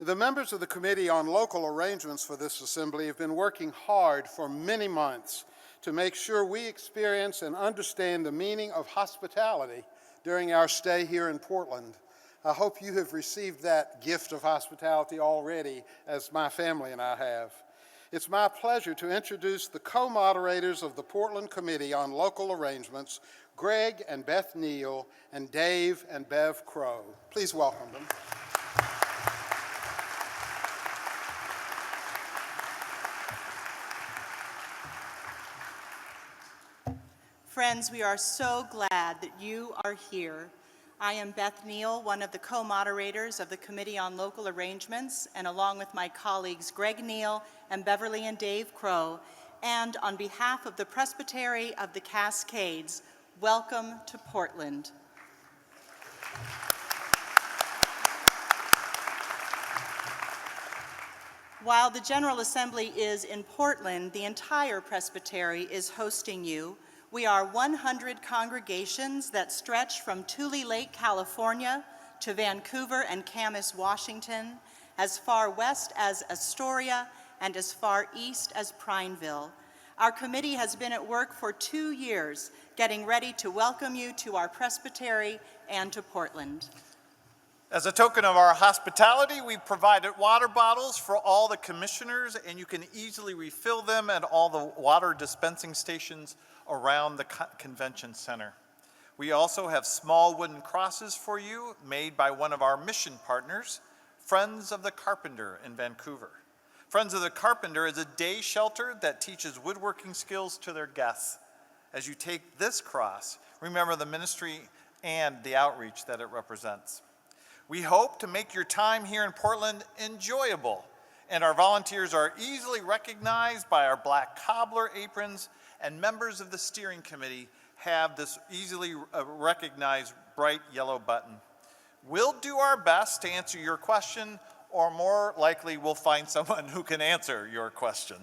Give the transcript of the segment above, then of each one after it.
The members of the Committee on Local Arrangements for this assembly have been working hard for many months to make sure we experience and understand the meaning of hospitality during our stay here in Portland. I hope you have received that gift of hospitality already, as my family and I have. It's my pleasure to introduce the co-moderators of the Portland Committee on Local Arrangements, Greg and Beth Neal, and Dave and Bev Crow. Please welcome them. Friends, we are so glad that you are here. I am Beth Neal, one of the co-moderators of the Committee on Local Arrangements, and along with my colleagues Greg Neal and Beverly and Dave Crow, and on behalf of the Presbytery of the Cascades, welcome to Portland. While the General Assembly is in Portland, the entire Presbytery is hosting you. We are 100 congregations that stretch from Tule Lake, California, to Vancouver and Camas, Washington, as far west as Astoria, and as far east as Prineville. Our committee has been at work for 2 years, getting ready to welcome you to our presbytery and to Portland. As a token of our hospitality, we provided water bottles for all the commissioners, and you can easily refill them at all the water dispensing stations around the convention center. We also have small wooden crosses for you made by one of our mission partners, Friends of the Carpenter in Vancouver. Friends of the Carpenter is a day shelter that teaches woodworking skills to their guests. As you take this cross, remember the ministry and the outreach that it represents. We hope to make your time here in Portland enjoyable, and our volunteers are easily recognized by our black cobbler aprons, and members of the steering committee have this easily recognized bright yellow button. We'll do our best to answer your question, or more likely we'll find someone who can answer your question.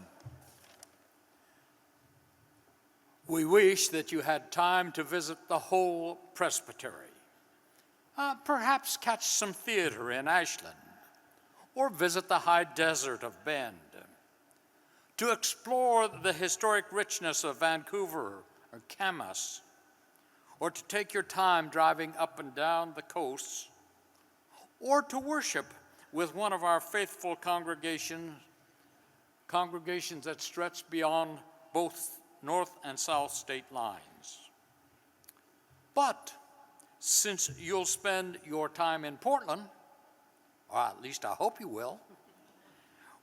We wish that you had time to visit the whole presbytery. Perhaps catch some theater in Ashland, or visit the high desert of Bend. To explore the historic richness of Vancouver or Camas, or to take your time driving up and down the coasts, or to worship with one of our faithful congregations that stretch beyond both north and south state lines. But since you'll spend your time in Portland, or at least I hope you will,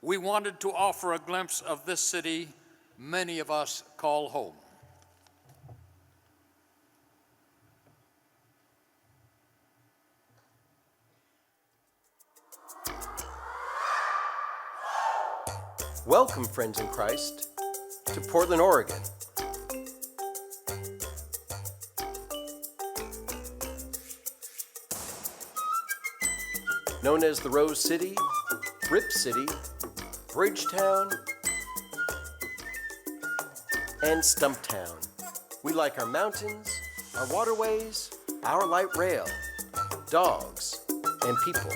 we wanted to offer a glimpse of this city many of us call home. Welcome, friends in Christ, to Portland, Oregon. Known as the Rose City, Rip City, Bridgetown, and Stumptown. We like our mountains, our waterways, our light rail, dogs, and people.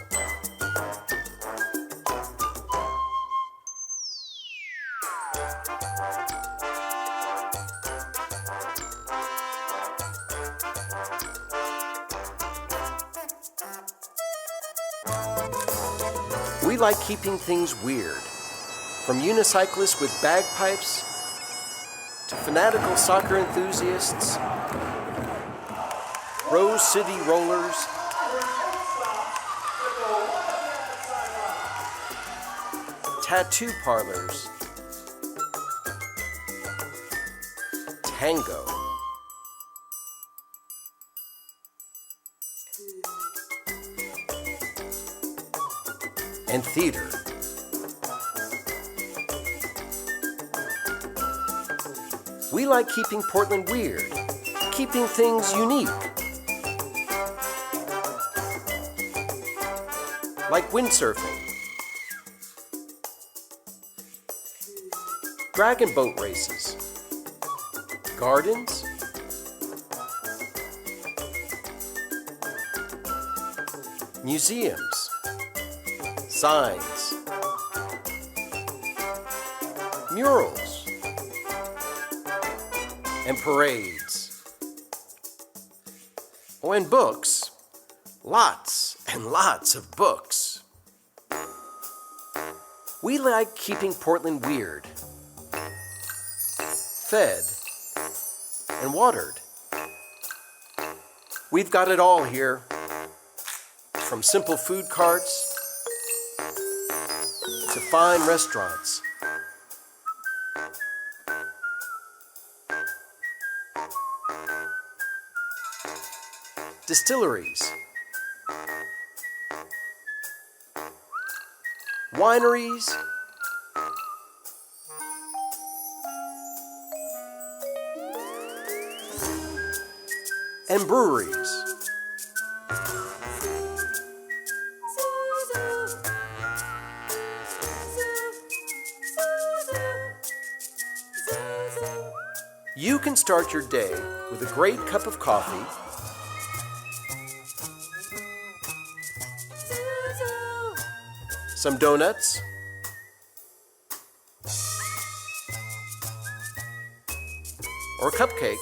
We like keeping things weird. From unicyclists with bagpipes to fanatical soccer enthusiasts, Rose City rollers, tattoo parlors, tango, and theater. We like keeping Portland weird, keeping things unique. Like windsurfing, dragon boat races, gardens, museums, signs, murals, and parades. Oh, and books. Lots and lots of books. We like keeping Portland weird, fed, and watered. We've got it all here, from simple food carts to fine restaurants. Distilleries, wineries, and breweries. You can start your day with a great cup of coffee, some donuts, or cupcakes,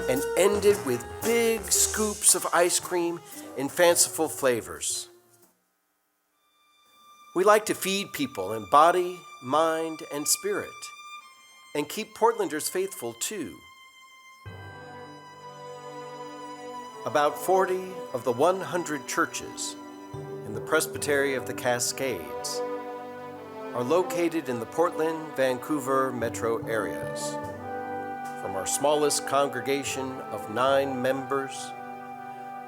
and end it with big scoops of ice cream in fanciful flavors. We like to feed people in body, mind, and spirit, and keep Portlanders faithful too. About 40 of the 100 churches in the Presbytery of the Cascades are located in the Portland, Vancouver metro areas. From our smallest congregation of 9 members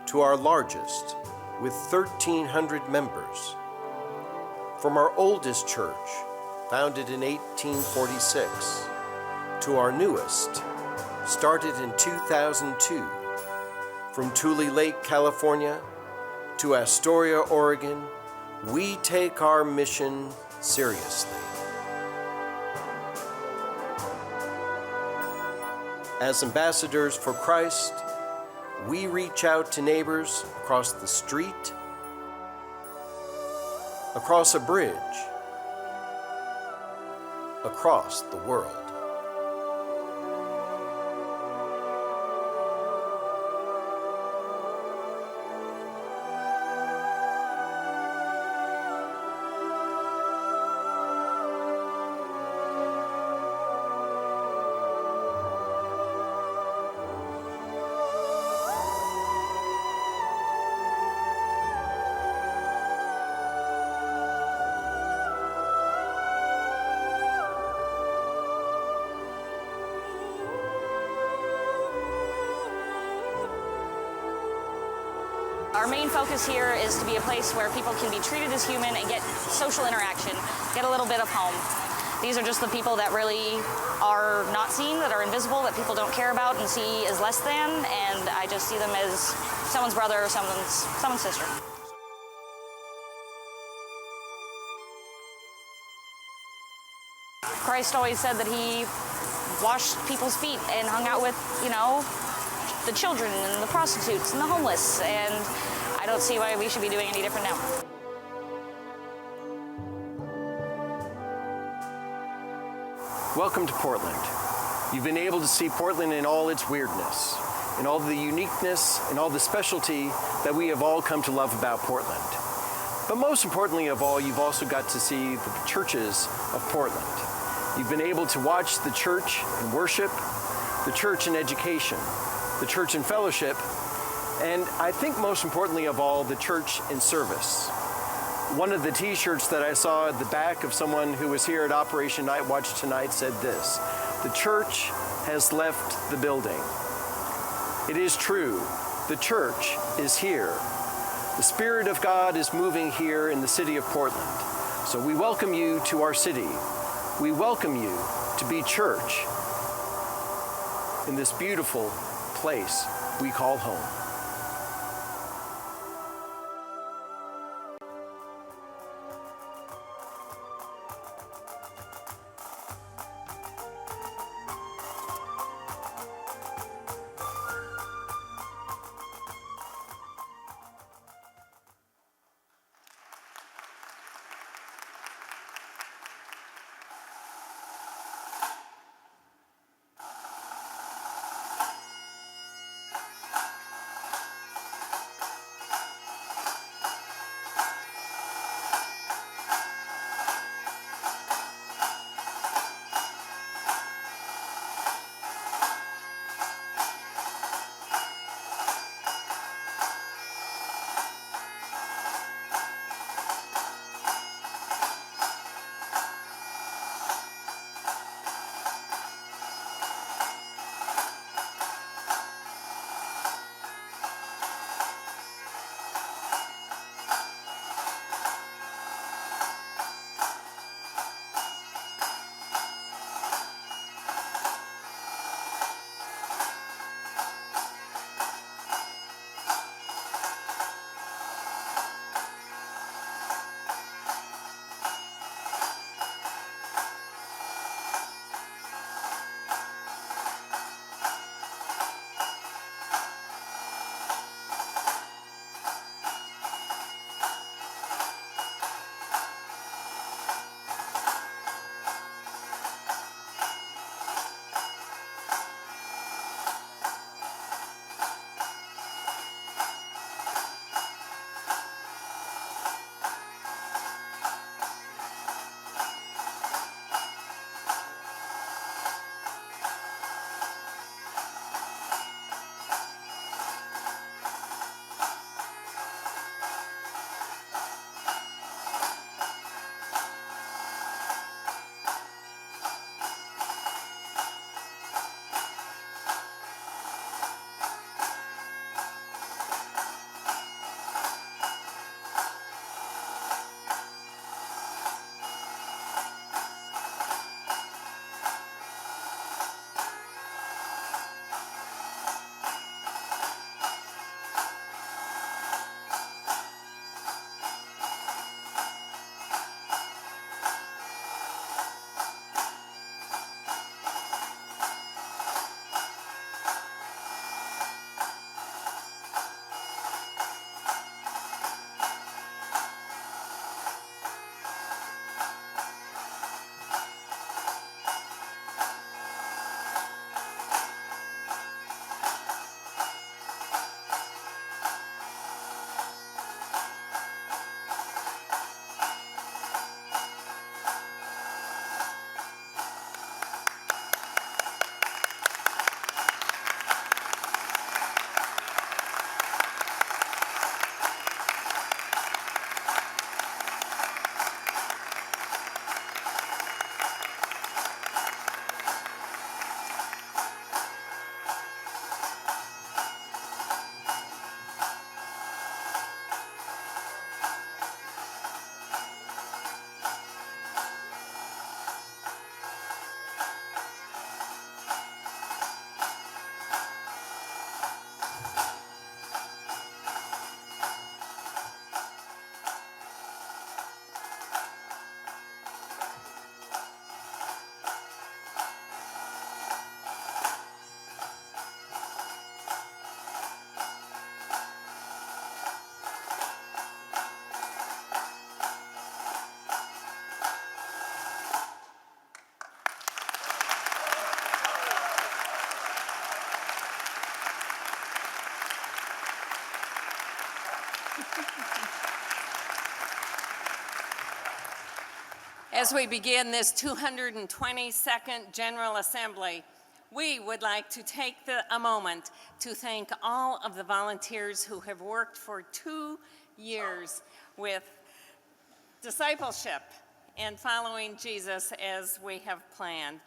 to our largest with 1,300 members. From our oldest church, founded in 1846, to our newest, started in 2002. From Tule Lake, California, to Astoria, Oregon, we take our mission seriously. As ambassadors for Christ, we reach out to neighbors across the street, across a bridge, across the world. Our main focus here is to be a place where people can be treated as human and get social interaction, get a little bit of home. These are just the people that really are not seen, that are invisible, that people don't care about and see as less than, and I just see them as someone's brother or someone's sister. Christ always said that he washed people's feet and hung out with, the children and the prostitutes and the homeless, and I don't see why we should be doing any different now. Welcome to Portland. You've been able to see Portland in all its weirdness, in all the uniqueness, and all the specialty that we have all come to love about Portland. But most importantly of all, you've also got to see the churches of Portland. You've been able to watch the church in worship, the church in education, the church in fellowship, and I think most importantly of all, the church in service. One of the t-shirts that I saw at the back of someone who was here at Operation Night Watch tonight said this: "The church has left the building." It is true, the church is here. The Spirit of God is moving here in the city of Portland. So we welcome you to our city. We welcome you to be church in this beautiful place we call home. As we begin this 222nd General Assembly, we would like to take a moment to thank all of the volunteers who have worked for 2 years with discipleship and following Jesus as we have planned.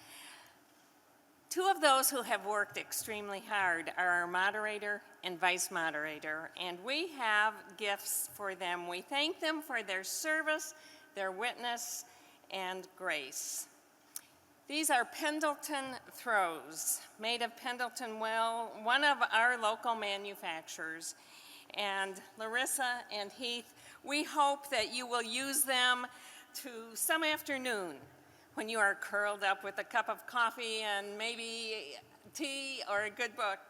Two of those who have worked extremely hard are our moderator and vice moderator, and we have gifts for them. We thank them for their service, their witness, and grace. These are Pendleton throws, made of Pendleton Well, one of our local manufacturers. And Larissa and Heath, we hope that you will use them to some afternoon when you are curled up with a cup of coffee and maybe tea or a good book,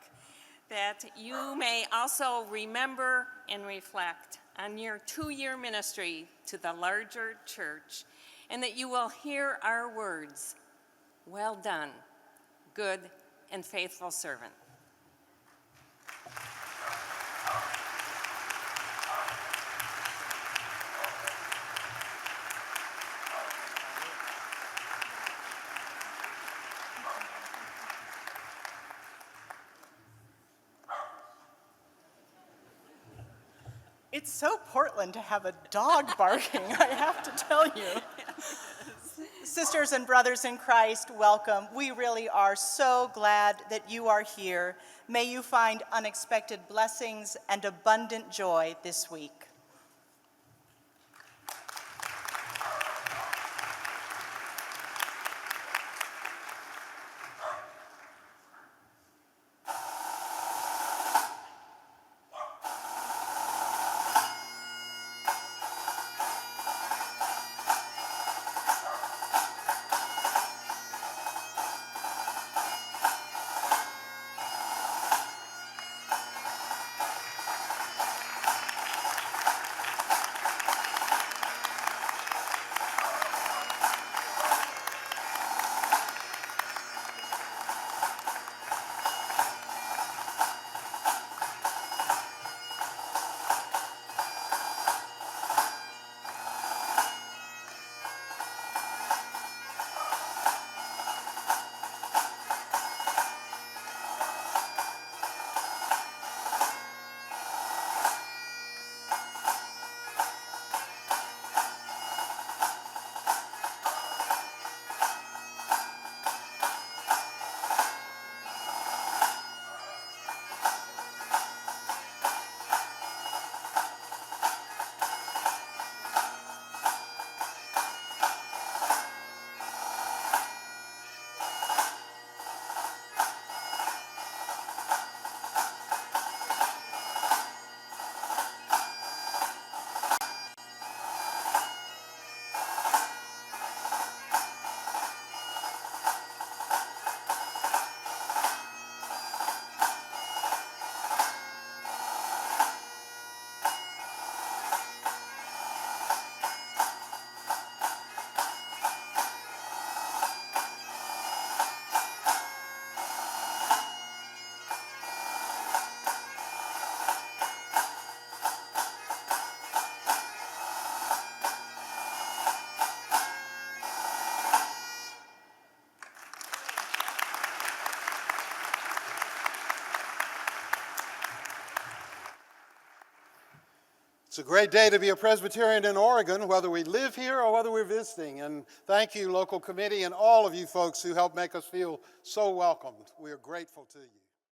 that you may also remember and reflect on your 2-year ministry to the larger church, and that you will hear our words, "Well done, good and faithful servant." It's so Portland to have a dog barking, I have to tell you. Sisters and brothers in Christ, welcome. We really are so glad that you are here. May you find unexpected blessings and abundant joy this week. It's a great day to be a Presbyterian in Oregon, whether we live here or whether we're visiting. And thank you, local committee, and all of you folks who help make us feel so welcomed. We are grateful to you.